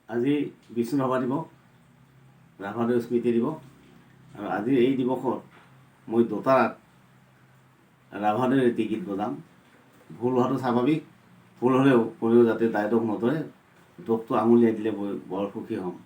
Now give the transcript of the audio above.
আজি বিষ্ণু ৰাভা দিৱস, ৰাভাদেৱ স্মৃতি দিৱস। আৰু আজি এই দিৱসত মই দোতাৰাত ৰাভাদেৱ এটি গীত বজাম। ভুল হোৱাটো স্বাভাৱিক, ভুল হ'লেও কোনেও যাতে দায়িত্ব নধৰে, দোষটো আঙুলিয়াই দিলে মই বৰ সুখী হ'ম।